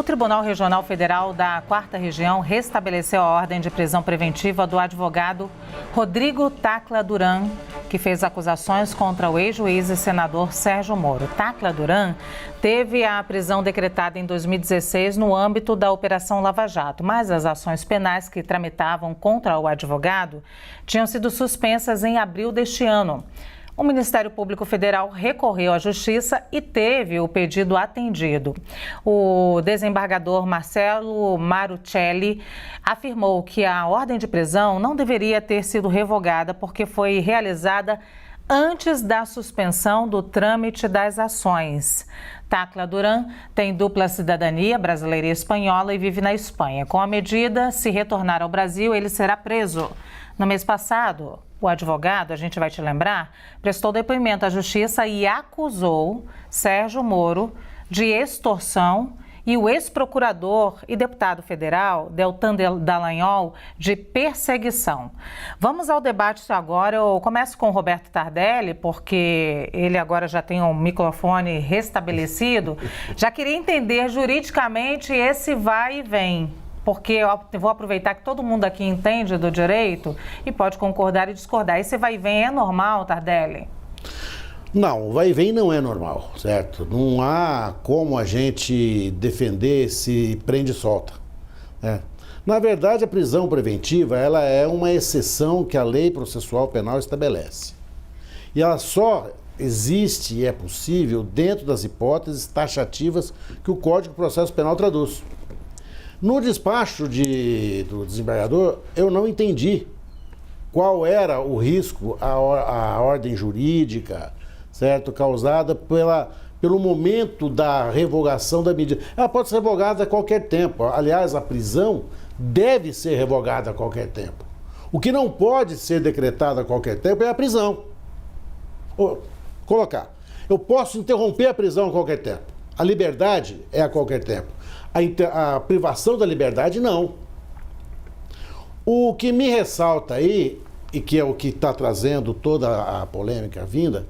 Tribunal Regional Federal da 4ª Região restabeleceu a ordem de prisão preventiva do advogado Rodrigo Tacla Duran, que fez acusações contra o ex-juiz e senador Sérgio Moro. Tacla Duran teve a prisão decretada em 2016 no âmbito da Operação Lava Jato, mas as ações penais que tramitavam contra o advogado tinham sido suspensas em abril deste ano. O Ministério Público Federal recorreu à Justiça e teve o pedido atendido. O desembargador Marcelo Marucelli afirmou que a ordem de prisão não deveria ter sido revogada porque foi realizada antes da suspensão do trâmite das ações. Tacla Duran tem dupla cidadania, brasileira e espanhola, e vive na Espanha. Com a medida, se retornar ao Brasil, ele será preso. No mês passado, o advogado, a gente vai te lembrar, prestou depoimento à Justiça e acusou Sérgio Moro de extorsão e o ex-procurador e deputado federal, Deltan Dallagnol, de perseguição. Vamos ao debate agora. Eu começo com o Roberto Tardelli, porque ele agora já tem um microfone restabelecido. Já queria entender juridicamente esse vai e vem, porque eu vou aproveitar que todo mundo aqui entende do direito e pode concordar e discordar. Esse vai e vem é normal, Tardelli? Não, o vai e vem não é normal, certo? Não há como a gente defender se prende e solta, né? Na verdade, a prisão preventiva, ela é uma exceção que a lei processual penal estabelece. E ela só existe e é possível dentro das hipóteses taxativas que o Código de Processo Penal traduz. No despacho do desembargador, eu não entendi qual era o risco, a ordem jurídica, certo, causada pelo momento da revogação da medida. Ela pode ser revogada a qualquer tempo. Aliás, a prisão deve ser revogada a qualquer tempo. O que não pode ser decretado a qualquer tempo é a prisão. Vou colocar. Eu posso interromper a prisão a qualquer tempo. A liberdade é a qualquer tempo. A privação da liberdade, não. O que me ressalta aí, e que é o que está trazendo toda a polêmica vinda,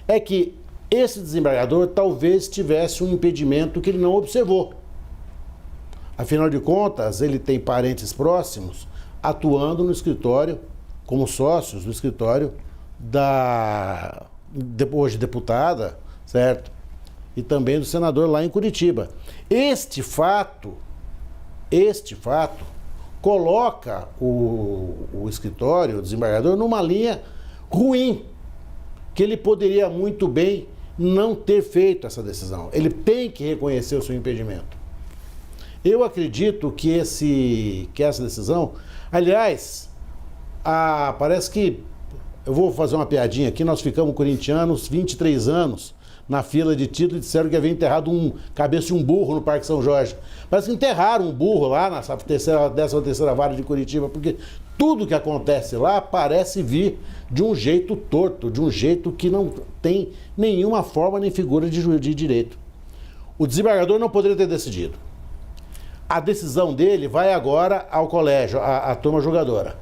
é que esse desembargador talvez tivesse um impedimento que ele não observou. Afinal de contas, ele tem parentes próximos atuando no escritório, como sócios do escritório da hoje deputada, certo? E também do senador lá em Curitiba. Este fato coloca o escritório, o desembargador, numa linha ruim, que ele poderia muito bem não ter feito essa decisão. Ele tem que reconhecer o seu impedimento. Eu acredito que essa decisão, aliás, parece que, eu vou fazer uma piadinha aqui, nós ficamos corintianos 23 anos na fila de título e disseram que havia enterrado cabeça de um burro no Parque São Jorge. Parece que enterraram um burro lá na 13ª Vara de Curitiba, porque tudo que acontece lá parece vir de um jeito torto, de um jeito que não tem nenhuma forma nem figura de direito. O desembargador não poderia ter decidido. A decisão dele vai agora ao colégio, à turma julgadora.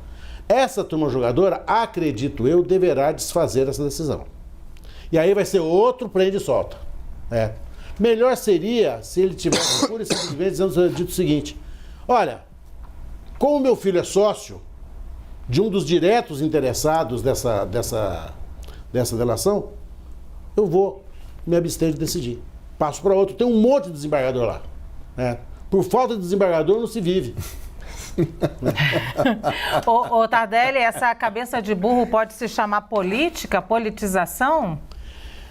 Essa turma julgadora, acredito eu, deverá desfazer essa decisão. E aí vai ser outro prende e solta. Melhor seria se ele tivesse pura e simplesmente dito o seguinte: olha, como meu filho é sócio de um dos diretos interessados dessa delação, eu vou me abster de decidir. Passo para outro. Tem um monte de desembargador lá, né? Por falta de desembargador não se vive. Ô Tardelli, essa cabeça de burro pode se chamar política, politização?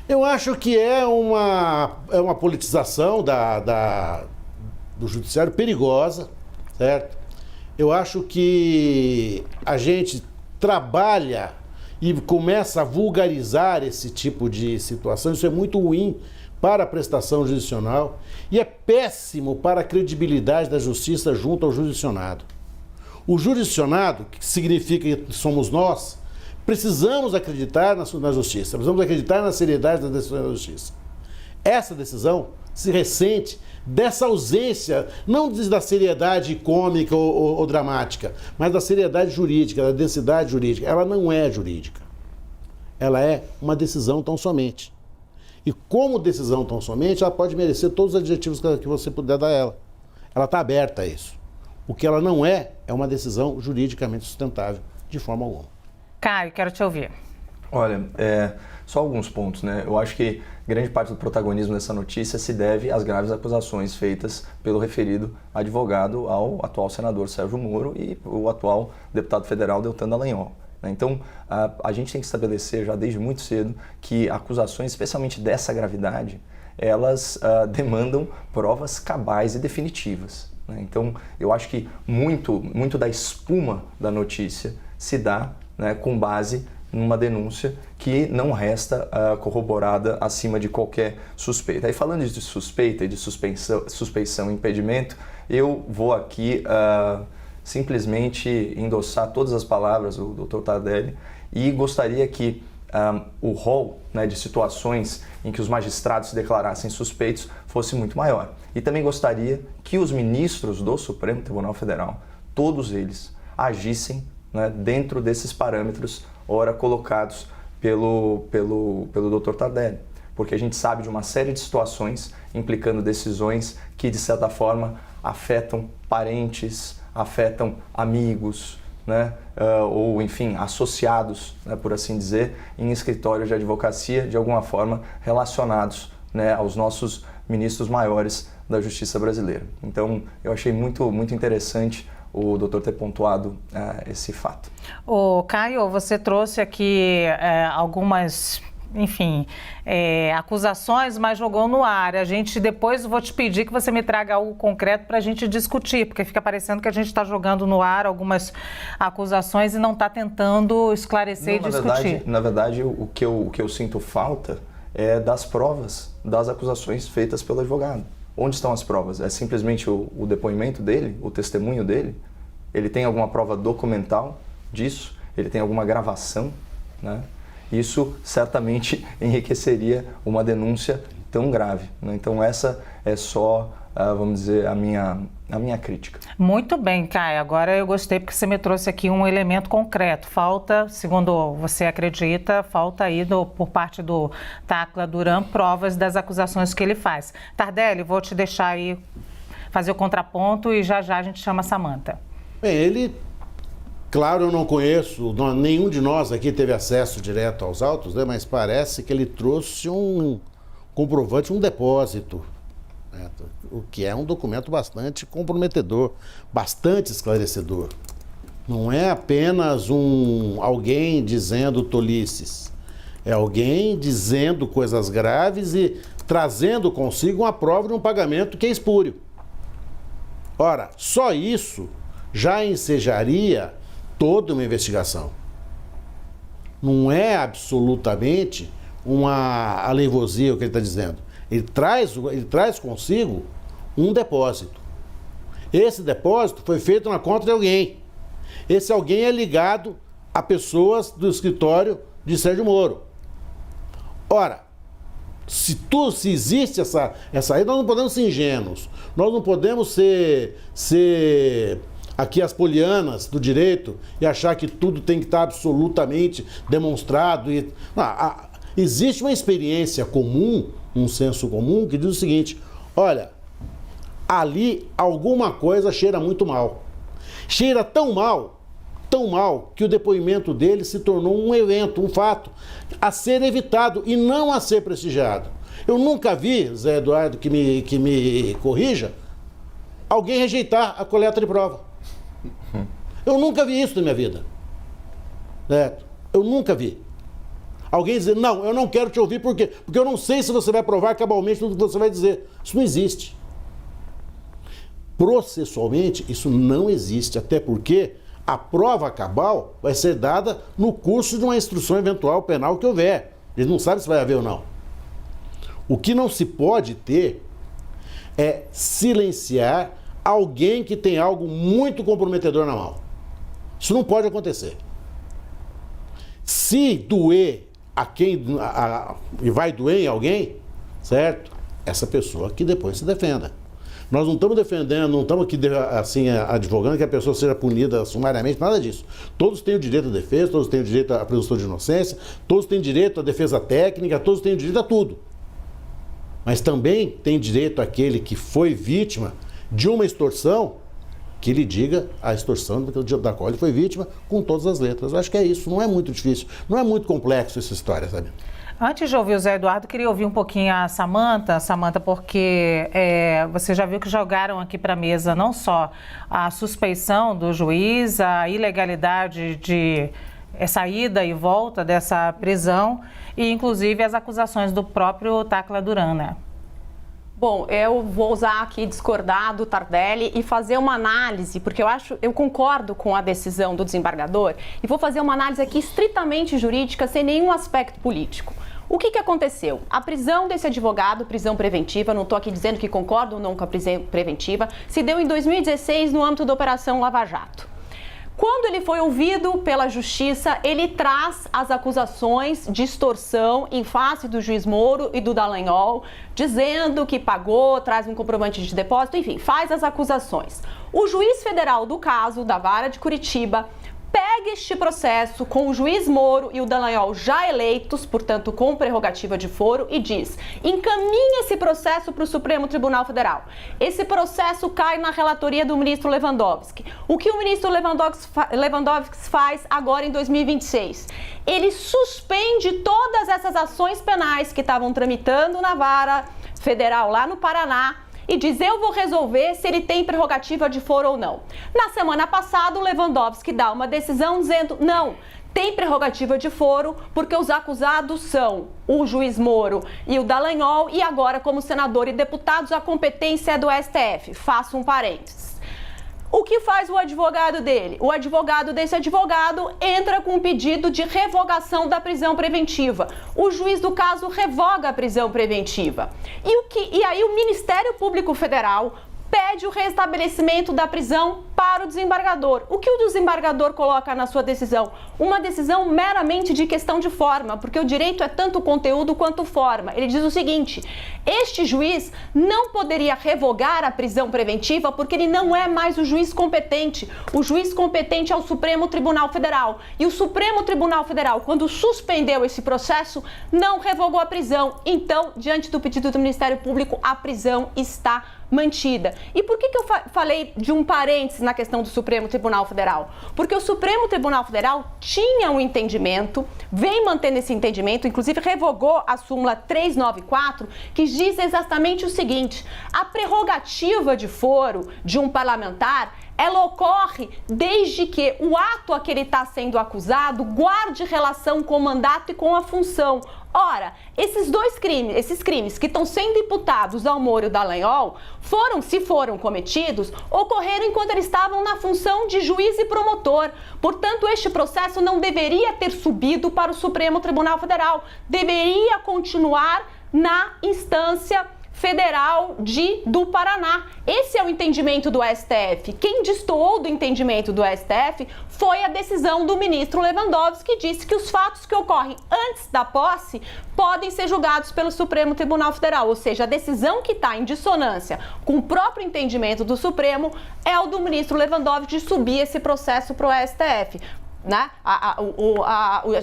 Eu acho que é uma politização do judiciário perigosa, certo? Eu acho que a gente trabalha e começa a vulgarizar esse tipo de situação. Isso é muito ruim para a prestação jurisdicional e é péssimo para a credibilidade da justiça junto ao jurisdicionado. O jurisdicionado, que significa que somos nós, precisamos acreditar na justiça, precisamos acreditar na seriedade da decisão da justiça. Essa decisão se ressente dessa ausência, não da seriedade cômica ou dramática, mas da seriedade jurídica, da densidade jurídica. Ela não é jurídica. Ela é uma decisão tão somente. E como decisão tão somente, ela pode merecer todos os adjetivos que você puder dar a ela. ela está aberta a isso. O que ela não é uma decisão juridicamente sustentável, de forma alguma. Caio, quero te ouvir. Olha, só alguns pontos, né? Eu acho que grande parte do protagonismo dessa notícia se deve às graves acusações feitas pelo referido advogado ao atual senador Sérgio Moro e o atual deputado federal Deltan Dallagnol. Então, a gente tem que estabelecer já desde muito cedo que acusações, especialmente dessa gravidade, elas demandam provas cabais e definitivas. Então, eu acho que muito da espuma da notícia se dá, né, com base numa denúncia que não resta corroborada acima de qualquer suspeita. Aí, falando de suspeita e de suspeição e impedimento, eu vou aqui simplesmente endossar todas as palavras do Dr. Tardelli e gostaria que o rol, né, de situações em que os magistrados se declarassem suspeitos fosse muito maior. E também gostaria que os ministros do Supremo Tribunal Federal, todos eles, agissem, né, dentro desses parâmetros ora colocados pelo Dr. Tardelli. Porque a gente sabe de uma série de situações implicando decisões que, de certa forma, afetam parentes, afetam amigos, né? Ou, enfim, associados, né, por assim dizer, em escritórios de advocacia, de alguma forma relacionados, né, aos nossos ministros maiores da Justiça brasileira. Então, eu achei muito interessante o doutor ter pontuado esse fato. Ô, Caio, você trouxe aqui algumas, enfim, acusações, mas jogou no ar. A gente depois vou te pedir que você me traga algo concreto para a gente discutir, porque fica parecendo que a gente está jogando no ar algumas acusações e não está tentando esclarecer e discutir. Na verdade, o que eu sinto falta é das provas das acusações feitas pelo advogado. Onde estão as provas? É simplesmente o depoimento dele, o testemunho dele? Ele tem alguma prova documental disso? Ele tem alguma gravação, né? Isso certamente enriqueceria uma denúncia tão grave, né? Então essa é só, vamos dizer, a minha crítica. Muito bem, Caio. Agora eu gostei porque você me trouxe aqui um elemento concreto. Falta, segundo você acredita, falta aí por parte do Tacla Duran provas das acusações que ele faz. Tardelli, vou te deixar aí fazer o contraponto e já a gente chama a Samantha. Bem, ele, claro, eu não conheço, nenhum de nós aqui teve acesso direto aos autos, né? Mas parece que ele trouxe um comprovante, um depósito, né? O que é um documento bastante comprometedor, bastante esclarecedor. Não é apenas alguém dizendo tolices, é alguém dizendo coisas graves e trazendo consigo uma prova de um pagamento que é espúrio. Ora, só isso já ensejaria toda uma investigação. Não é absolutamente uma aleivosia o que ele está dizendo. Ele traz consigo um depósito. Esse depósito foi feito na conta de alguém. Esse alguém é ligado a pessoas do escritório de Sérgio Moro. Ora, se existe essa aí, nós não podemos ser ingênuos. Nós não podemos ser aqui as polianas do direito e achar que tudo tem que estar absolutamente demonstrado. Existe uma experiência comum, um senso comum, que diz o seguinte: olha, ali alguma coisa cheira muito mal. Cheira tão mal, que o depoimento dele se tornou um evento, um fato a ser evitado e não a ser prestigiado. Eu nunca vi, Zé Eduardo, que me corrija, alguém rejeitar a coleta de prova. Eu nunca vi isso na minha vida. Certo? Eu nunca vi. Alguém dizer, não, eu não quero te ouvir, por quê? Porque eu não sei se você vai provar cabalmente tudo que você vai dizer. Isso não existe. Processualmente, isso não existe, até porque a prova cabal vai ser dada no curso de uma instrução eventual penal que houver. Eles não sabem se vai haver ou não. O que não se pode ter é silenciar alguém que tem algo muito comprometedor na mão. Isso não pode acontecer. Se doer e vai doer em alguém, certo? Essa pessoa que depois se defenda. Nós não estamos defendendo, não estamos aqui assim advogando que a pessoa seja punida sumariamente, nada disso. Todos têm o direito à defesa, todos têm o direito à presunção de inocência, todos têm direito à defesa técnica, todos têm direito a tudo. Mas também tem direito aquele que foi vítima de uma extorsão, que ele diga a extorsão da qual ele foi vítima com todas as letras. Eu acho que é isso, não é muito difícil, não é muito complexo essa história, sabe? Antes de ouvir o Zé Eduardo, queria ouvir um pouquinho a Samantha, porque você já viu que jogaram aqui para a mesa não só a suspeição do juiz, a ilegalidade de saída e volta dessa prisão e, inclusive, as acusações do próprio Tacla Duran, né? Bom, eu vou usar aqui discordar do Tardelli e fazer uma análise, porque eu concordo com a decisão do desembargador e vou fazer uma análise aqui estritamente jurídica, sem nenhum aspecto político. O que aconteceu? A prisão desse advogado, prisão preventiva, não estou aqui dizendo que concordo ou não com a prisão preventiva, se deu em 2016 no âmbito da Operação Lava Jato. Quando ele foi ouvido pela Justiça, ele traz as acusações de extorsão em face do juiz Moro e do Dallagnol, dizendo que pagou, traz um comprovante de depósito, enfim, faz as acusações. O juiz federal do caso, da Vara de Curitiba, pega este processo com o juiz Moro e o Dallagnol já eleitos, portanto com prerrogativa de foro, e diz: encaminha esse processo para o Supremo Tribunal Federal. Esse processo cai na relatoria do ministro Lewandowski. O que o ministro Lewandowski faz agora em 2026? Ele suspende todas essas ações penais que estavam tramitando na Vara Federal lá no Paraná, e diz: eu vou resolver se ele tem prerrogativa de foro ou não. Na semana passada, o Lewandowski dá uma decisão dizendo: não, tem prerrogativa de foro, porque os acusados são o juiz Moro e o Dallagnol, e agora, como senador e deputados, a competência é do STF. Faço um parênteses. O que faz o advogado dele? O advogado desse advogado entra com um pedido de revogação da prisão preventiva. O juiz do caso revoga a prisão preventiva. E aí o Ministério Público Federal pede o restabelecimento da prisão para o desembargador. O que o desembargador coloca na sua decisão? Uma decisão meramente de questão de forma, porque o direito é tanto conteúdo quanto forma. Ele diz o seguinte: este juiz não poderia revogar a prisão preventiva porque ele não é mais o juiz competente. O juiz competente é o Supremo Tribunal Federal. E o Supremo Tribunal Federal, quando suspendeu esse processo, não revogou a prisão. Então, diante do pedido do Ministério Público, a prisão está mantida. E por que eu falei de um parênteses na questão do Supremo Tribunal Federal? Porque o Supremo Tribunal Federal tinha um entendimento, vem mantendo esse entendimento, inclusive revogou a súmula 394, que diz exatamente o seguinte: a prerrogativa de foro de um parlamentar, ela ocorre desde que o ato a que ele está sendo acusado guarde relação com o mandato e com a função. Ora, esses crimes que estão sendo imputados ao Moro e ao Dallagnol, se foram cometidos, ocorreram enquanto eles estavam na função de juiz e promotor. Portanto, este processo não deveria ter subido para o Supremo Tribunal Federal, deveria continuar na instância federal do Paraná. Esse é o entendimento do STF. Quem destoou do entendimento do STF foi a decisão do ministro Lewandowski, que disse que os fatos que ocorrem antes da posse podem ser julgados pelo Supremo Tribunal Federal. Ou seja, a decisão que está em dissonância com o próprio entendimento do Supremo é o do ministro Lewandowski de subir esse processo para o STF. Né? A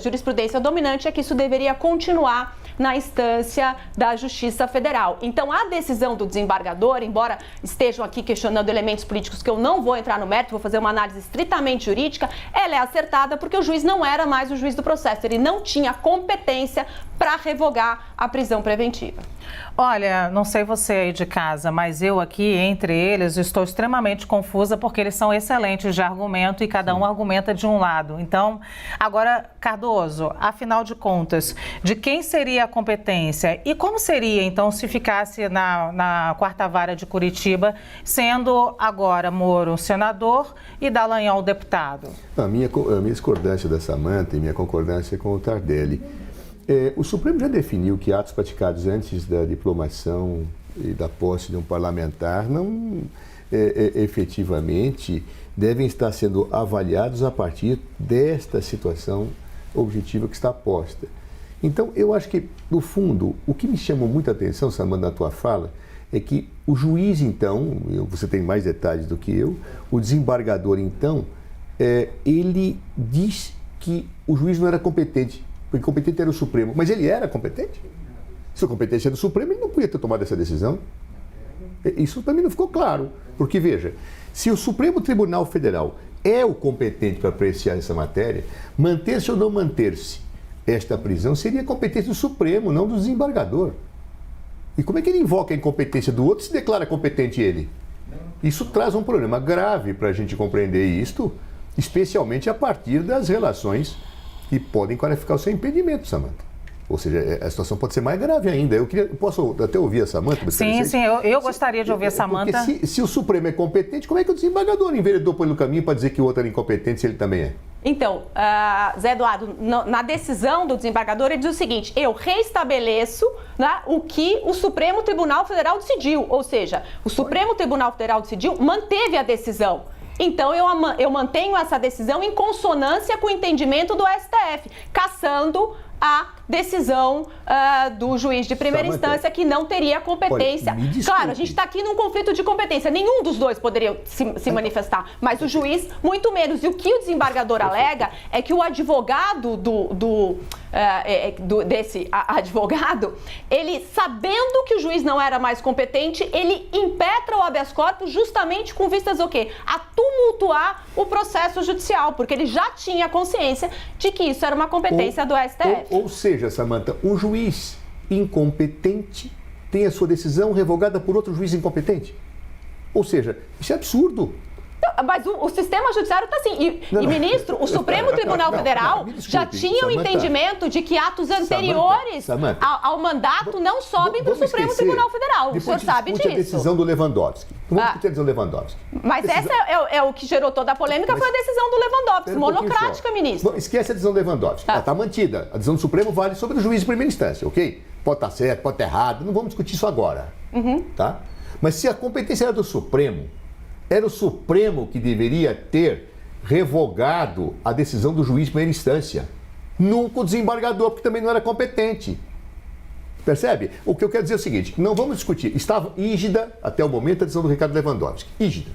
jurisprudência dominante é que isso deveria continuar na instância da Justiça Federal. Então, a decisão do desembargador, embora estejam aqui questionando elementos políticos que eu não vou entrar no mérito, vou fazer uma análise estritamente jurídica, ela é acertada porque o juiz não era mais o juiz do processo, ele não tinha competência para revogar a prisão preventiva. Olha, não sei você aí de casa, mas eu aqui, entre eles, estou extremamente confusa porque eles são excelentes de argumento e cada um argumenta de um lado. Então, agora, Cardoso, afinal de contas, de quem seria a competência e como seria, então, se ficasse na quarta vara de Curitiba, sendo agora Moro senador e Dallagnol deputado? A minha discordância da Samantha e minha concordância com o Tardelli. O Supremo já definiu que atos praticados antes da diplomação e da posse de um parlamentar não efetivamente devem estar sendo avaliados a partir desta situação objetiva que está posta. Então, eu acho que, no fundo, o que me chamou muita atenção, Samantha, na tua fala, é que o juiz, então, você tem mais detalhes do que eu, o desembargador, então, ele diz que o juiz não era competente, porque competente era o Supremo. Mas ele era competente? Se a competência era do Supremo, ele não podia ter tomado essa decisão. Isso também não ficou claro. Porque, veja, se o Supremo Tribunal Federal é o competente para apreciar essa matéria, manter-se ou não manter-se esta prisão seria competência do Supremo, não do desembargador. E como é que ele invoca a incompetência do outro e se declara competente ele? Isso traz um problema grave para a gente compreender isto, especialmente a partir das relações que podem qualificar o seu impedimento, Samantha. Ou seja, a situação pode ser mais grave ainda. Posso até ouvir a Samantha? Sim, eu gostaria de ouvir a Samantha. Porque se o Supremo é competente, como é que o desembargador enveredou pelo caminho para dizer que o outro era incompetente se ele também é? Então, Zé Eduardo, na decisão do desembargador, ele diz o seguinte: eu reestabeleço, né, o que o Supremo Tribunal Federal decidiu. Ou seja, o Supremo Tribunal Federal decidiu, manteve a decisão. Então, eu mantenho essa decisão em consonância com o entendimento do STF, cassando a decisão do juiz de primeira instância, que não teria competência. Olha, claro, a gente está aqui num conflito de competência. Nenhum dos dois poderia se manifestar, mas o juiz, muito menos. E o que o desembargador alega é que o advogado desse advogado, ele, sabendo que o juiz não era mais competente, ele impetra o habeas corpus justamente com vistas ao quê? A tumultuar o processo judicial, porque ele já tinha consciência de que isso era uma competência do STF. Ou seja, Samantha, o juiz incompetente tem a sua decisão revogada por outro juiz incompetente. Ou seja, isso é absurdo. Mas o sistema judiciário está assim. E, ministro, o Supremo Tribunal Federal já tinha o entendimento de que atos anteriores ao mandato não sobem para o Supremo Tribunal Federal. O senhor sabe disso. A decisão do Lewandowski. Vamos discutir a decisão do Lewandowski. Mas essa é o que gerou toda a polêmica, foi a decisão do Lewandowski, monocrática, ministro. Esquece a decisão do Lewandowski. Ela está mantida. A decisão do Supremo vale sobre o juiz de primeira instância, ok? Pode estar certo, pode estar errado. Não vamos discutir isso agora. Tá? Mas se a competência era do Supremo, era o Supremo que deveria ter revogado a decisão do juiz de primeira instância. Nunca o desembargador, porque também não era competente. Percebe? O que eu quero dizer é o seguinte, não vamos discutir. Estava rígida até o momento a decisão do Ricardo Lewandowski. Rígida.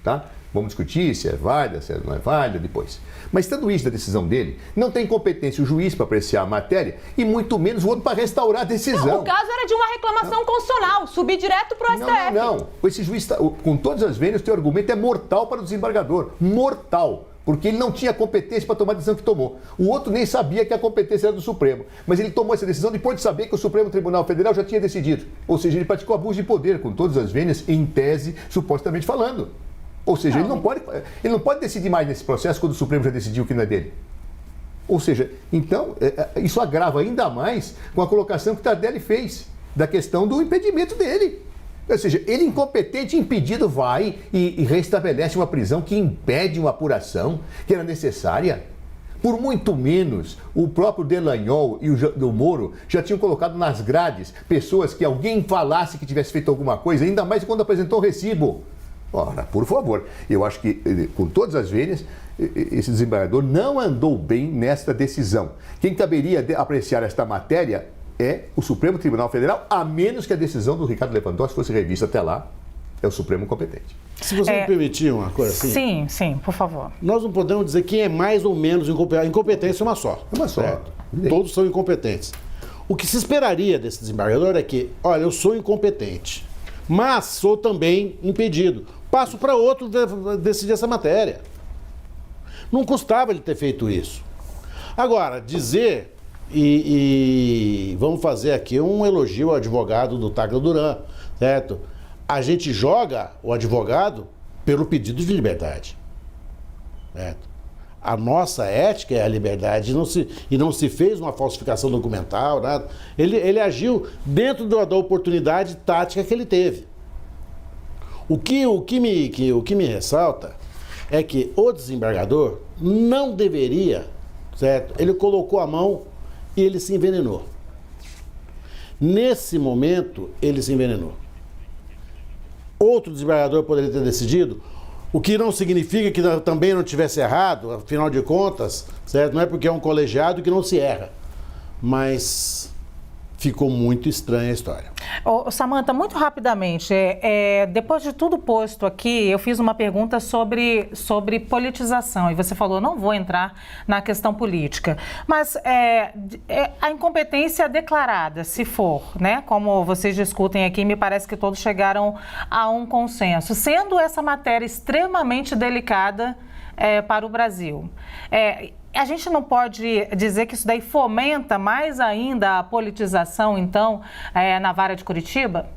Tá? Vamos discutir se é válida, se não é válida depois. Mas estando rígida a decisão dele, não tem competência o juiz para apreciar a matéria e muito menos o outro para restaurar a decisão. Não, o caso era de uma reclamação constitucional, subir direto para o STF. Não. Esse juiz, com todas as vênias, o teu argumento é mortal para o desembargador. Mortal. Porque ele não tinha competência para tomar a decisão que tomou. O outro nem sabia que a competência era do Supremo. Mas ele tomou essa decisão depois de saber que o Supremo Tribunal Federal já tinha decidido. Ou seja, ele praticou abuso de poder, com todas as vênias, em tese, supostamente falando. Ou seja, ele não pode decidir mais nesse processo quando o Supremo já decidiu que não é dele. Ou seja, então, isso agrava ainda mais com a colocação que Tardelli fez da questão do impedimento dele. Ou seja, ele incompetente, impedido, vai e restabelece uma prisão que impede uma apuração que era necessária. Por muito menos, o próprio Delanhol e o Moro já tinham colocado nas grades pessoas que alguém falasse que tivesse feito alguma coisa, ainda mais quando apresentou o recibo. Ora, por favor, eu acho que, com todas as vênias, esse desembargador não andou bem nesta decisão. Quem caberia apreciar esta matéria é o Supremo Tribunal Federal, a menos que a decisão do Ricardo Lewandowski fosse revista até lá, é o Supremo competente. Se você me permitir uma coisa assim... Sim, por favor. Nós não podemos dizer quem é mais ou menos incompetente. A incompetência é uma só. É uma só. Certo? Todos são incompetentes. O que se esperaria desse desembargador é que, olha, eu sou incompetente, mas sou também impedido. Passo para outro decidir essa matéria. Não custava ele ter feito isso. Agora, dizer, e vamos fazer aqui um elogio ao advogado do Tacla Duran, certo? A gente joga o advogado pelo pedido de liberdade, certo? A nossa ética é a liberdade e não se fez uma falsificação documental, nada. Ele agiu dentro da oportunidade tática que ele teve. O que me ressalta é que o desembargador não deveria, certo? Ele colocou a mão e ele se envenenou. Nesse momento, ele se envenenou. Outro desembargador poderia ter decidido, o que não significa que também não tivesse errado, afinal de contas, certo? Não é porque é um colegiado que não se erra. Mas ficou muito estranha a história. Samantha, muito rapidamente, depois de tudo posto aqui, eu fiz uma pergunta sobre politização e você falou, não vou entrar na questão política, mas a incompetência declarada, se for, né, como vocês discutem aqui, me parece que todos chegaram a um consenso, sendo essa matéria extremamente delicada para o Brasil. A gente não pode dizer que isso daí fomenta mais ainda a politização, então, na vara de Curitiba?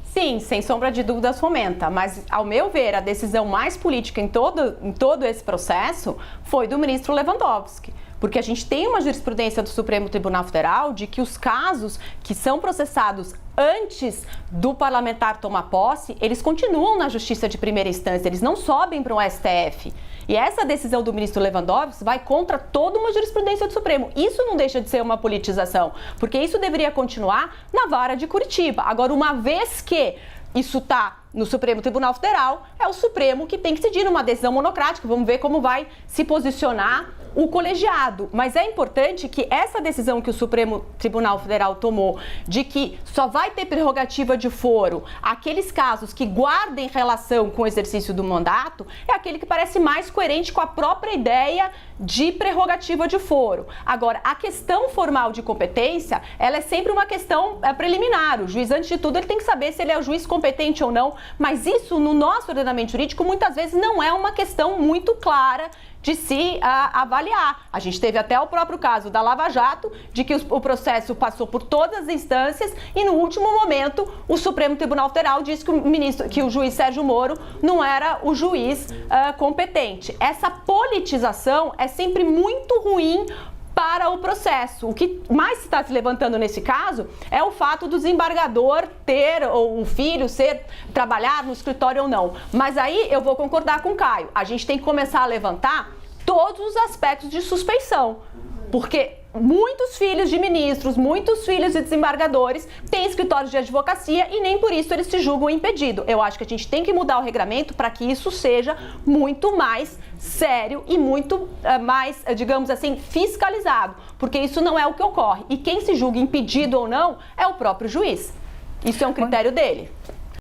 Sim, sem sombra de dúvidas fomenta, mas, ao meu ver, a decisão mais política em todo esse processo foi do ministro Lewandowski. Porque a gente tem uma jurisprudência do Supremo Tribunal Federal de que os casos que são processados antes do parlamentar tomar posse, eles continuam na Justiça de Primeira Instância, eles não sobem para o STF. E essa decisão do ministro Lewandowski vai contra toda uma jurisprudência do Supremo. Isso não deixa de ser uma politização, porque isso deveria continuar na vara de Curitiba. Agora, uma vez que isso está no Supremo Tribunal Federal, é o Supremo que tem que decidir uma decisão monocrática. Vamos ver como vai se posicionar o colegiado. Mas é importante que essa decisão que o Supremo Tribunal Federal tomou, de que só vai ter prerrogativa de foro aqueles casos que guardem relação com o exercício do mandato, é aquele que parece mais coerente com a própria ideia de prerrogativa de foro. Agora, a questão formal de competência, ela é sempre uma questão preliminar. O juiz, antes de tudo, ele tem que saber se ele é o juiz competente ou não, mas isso, no nosso ordenamento jurídico, muitas vezes não é uma questão muito clara de se avaliar. A gente teve até o próprio caso da Lava Jato, de que o processo passou por todas as instâncias e, no último momento, o Supremo Tribunal Federal disse que o juiz Sérgio Moro não era o juiz competente. Essa politização é sempre muito ruim para o processo. O que mais está se levantando nesse caso é o fato do desembargador ter, ou o filho trabalhar no escritório ou não. Mas aí eu vou concordar com o Caio. A gente tem que começar a levantar todos os aspectos de suspeição. Porque muitos filhos de ministros, muitos filhos de desembargadores têm escritórios de advocacia e nem por isso eles se julgam impedidos. Eu acho que a gente tem que mudar o regramento para que isso seja muito mais sério e muito mais, digamos assim, fiscalizado, porque isso não é o que ocorre. E quem se julga impedido ou não é o próprio juiz. Isso é um critério dele.